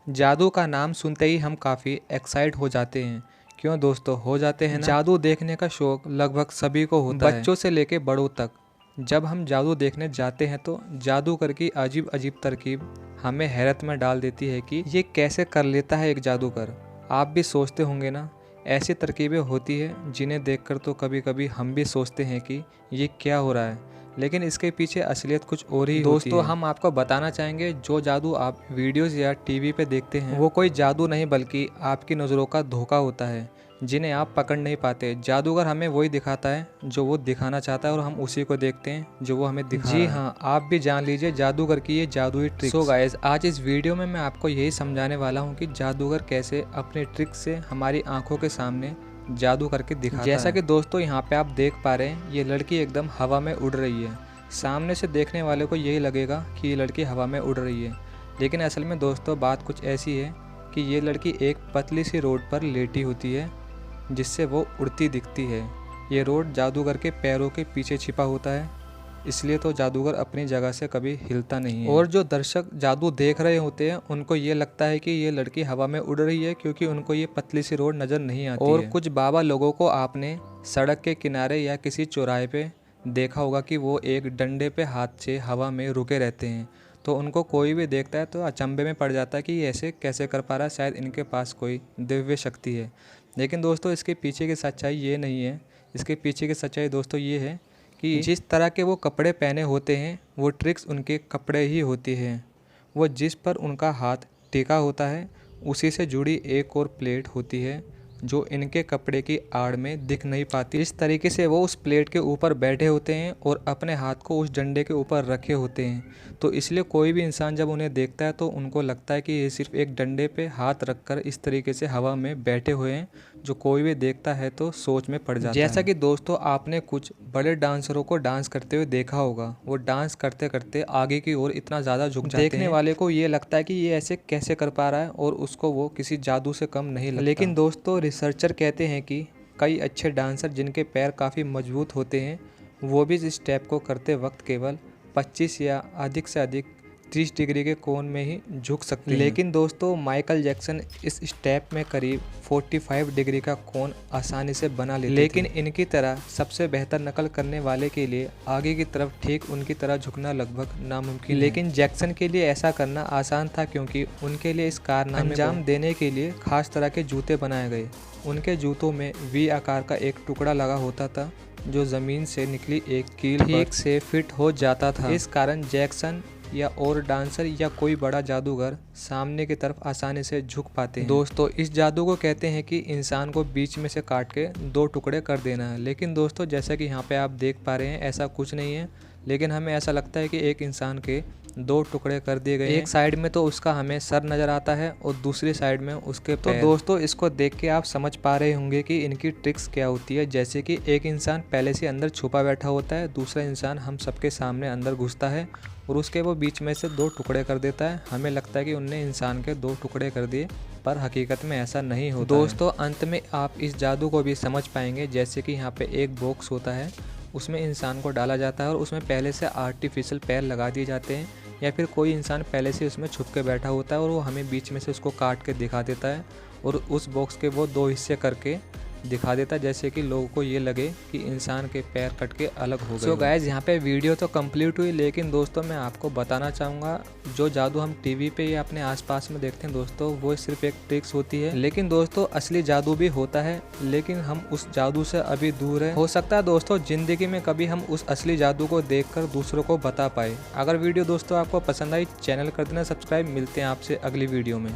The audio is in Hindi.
जादू का नाम सुनते ही हम काफ़ी एक्साइट हो जाते हैं। क्यों दोस्तों, हो जाते हैं ना। जादू देखने का शौक लगभग सभी को होता है, बच्चों से लेके बड़ों तक। जब हम जादू देखने जाते हैं तो जादूगर की अजीब अजीब तरकीब हमें हैरत में डाल देती है कि ये कैसे कर लेता है एक जादूगर। आप भी सोचते होंगे ना, ऐसी तरकीबें होती है जिन्हें देखकर तो कभी कभी हम भी सोचते हैं कि ये क्या हो रहा है, लेकिन इसके पीछे असलियत कुछ और ही होती है। दोस्तों, हम आपको बताना चाहेंगे जो जादू आप वीडियोस या टीवी पे देखते हैं वो कोई जादू नहीं बल्कि आपकी नज़रों का धोखा होता है, जिन्हें आप पकड़ नहीं पाते। जादूगर हमें वही दिखाता है जो वो दिखाना चाहता है और हम उसी को देखते हैं जो वो हमें दिखा रहा है। जी हाँ, आप भी जान लीजिए जादूगर की ये जादुई ट्रिक्स। सो गाइस, आज इस वीडियो में मैं आपको यही समझाने वाला हूँ कि जादूगर कैसे अपने ट्रिक से हमारी आंखों के सामने जादू करके दिखाता है। जैसा कि दोस्तों यहाँ पे आप देख पा रहे हैं, ये लड़की एकदम हवा में उड़ रही है। सामने से देखने वाले को यही लगेगा कि ये लड़की हवा में उड़ रही है, लेकिन असल में दोस्तों बात कुछ ऐसी है कि ये लड़की एक पतली सी रोड पर लेटी होती है जिससे वो उड़ती दिखती है। ये रोड जादूगर के पैरों के पीछे छिपा होता है, इसलिए तो जादूगर अपनी जगह से कभी हिलता नहीं है। और जो दर्शक जादू देख रहे होते हैं उनको ये लगता है कि ये लड़की हवा में उड़ रही है, क्योंकि उनको ये पतली सी रोड नज़र नहीं आती है। और कुछ बाबा लोगों को आपने सड़क के किनारे या किसी चौराहे पे देखा होगा कि वो एक डंडे पे हाथ से हवा में रुके रहते हैं, तो उनको कोई भी देखता है तो अचंभे में पड़ जाता है कि ये ऐसे कैसे कर पा रहा है, शायद इनके पास कोई दिव्य शक्ति है। लेकिन दोस्तों इसके पीछे की सच्चाई ये नहीं है। इसके पीछे की सच्चाई दोस्तों ये है कि जिस तरह के वो कपड़े पहने होते हैं वो ट्रिक्स उनके कपड़े ही होती हैं। वो जिस पर उनका हाथ टिका होता है उसी से जुड़ी एक और प्लेट होती है जो इनके कपड़े की आड़ में दिख नहीं पाती। इस तरीके से वो उस प्लेट के ऊपर बैठे होते हैं और अपने हाथ को उस डंडे के ऊपर रखे होते हैं, तो इसलिए कोई भी इंसान जब उन्हें देखता है तो उनको लगता है कि ये सिर्फ एक डंडे पे हाथ रखकर इस तरीके से हवा में बैठे हुए हैं। जो कोई भी देखता है तो सोच में पड़ जाता है। जैसा कि दोस्तों आपने कुछ बड़े डांसरों को डांस करते हुए देखा होगा, वो डांस करते करते आगे की ओर इतना ज़्यादा झुक जाते हैं, देखने वाले को ये लगता है कि ये ऐसे कैसे कर पा रहा है और उसको वो किसी जादू से कम नहीं लगता। लेकिन दोस्तों रिसर्चर कहते हैं कि कई अच्छे डांसर जिनके पैर काफ़ी मजबूत होते हैं वो भी इस स्टेप को करते वक्त केवल 25 या अधिक से अधिक 30 डिग्री के कोण में ही झुक सकते हैं। लेकिन दोस्तों माइकल जैक्सन इस स्टेप में करीब 45 डिग्री का कोण आसानी से बना लेते थे। लेकिन इनकी तरह सबसे बेहतर नकल करने वाले के लिए आगे की तरफ ठीक उनकी तरह झुकना लगभग नामुमकिन है। लेकिन जैक्सन के लिए ऐसा करना आसान था, क्योंकि उनके लिए इस कारनामे अंजाम देने के लिए खास तरह के जूते बनाए गए। उनके जूतों में वी आकार का एक टुकड़ा लगा होता था जो ज़मीन से निकली एक कील ठीक से फिट हो जाता था। इस कारण जैक्सन या और डांसर या कोई बड़ा जादूगर सामने की तरफ आसानी से झुक पाते हैं। दोस्तों इस जादू को कहते हैं कि इंसान को बीच में से काट के 2 टुकड़े कर देना है। लेकिन दोस्तों जैसा कि यहाँ पे आप देख पा रहे हैं ऐसा कुछ नहीं है, लेकिन हमें ऐसा लगता है कि एक इंसान के 2 टुकड़े कर दिए गए। एक साइड में तो उसका हमें सर नज़र आता है और दूसरी साइड में उसके पैर। तो दोस्तों इसको देख के आप समझ पा रहे होंगे कि इनकी ट्रिक्स क्या होती है। जैसे कि एक इंसान पहले से अंदर छुपा बैठा होता है, दूसरा इंसान हम सबके सामने अंदर घुसता है और उसके वो बीच में से 2 टुकड़े कर देता है। हमें लगता है कि उनने इंसान के 2 टुकड़े कर दिए, पर हकीकत में ऐसा नहीं होता। दोस्तों अंत में आप इस जादू को भी समझ पाएंगे। जैसे कि यहाँ पे एक बॉक्स होता है, उसमें इंसान को डाला जाता है और उसमें पहले से आर्टिफिशियल पैर लगा दिए जाते हैं, या फिर कोई इंसान पहले से उसमें छुप के बैठा होता है और वो हमें बीच में से उसको काट के दिखा देता है और उस बॉक्स के वो 2 हिस्से करके दिखा देता है, जैसे कि लोगों को ये लगे कि इंसान के पैर कट के अलग हो गए। सो गाइस यहाँ पे वीडियो तो कंप्लीट हुई, लेकिन दोस्तों मैं आपको बताना चाहूँगा जो जादू हम टीवी पे या अपने आसपास में देखते हैं दोस्तों वो सिर्फ एक ट्रिक्स होती है। लेकिन दोस्तों असली जादू भी होता है, लेकिन हम उस जादू से अभी दूर है। हो सकता है दोस्तों जिंदगी में कभी हम उस असली जादू को देखकर दूसरों को बता पाए। अगर वीडियो दोस्तों आपको पसंद आई चैनल कर देना सब्सक्राइब। मिलते हैं आपसे अगली वीडियो में।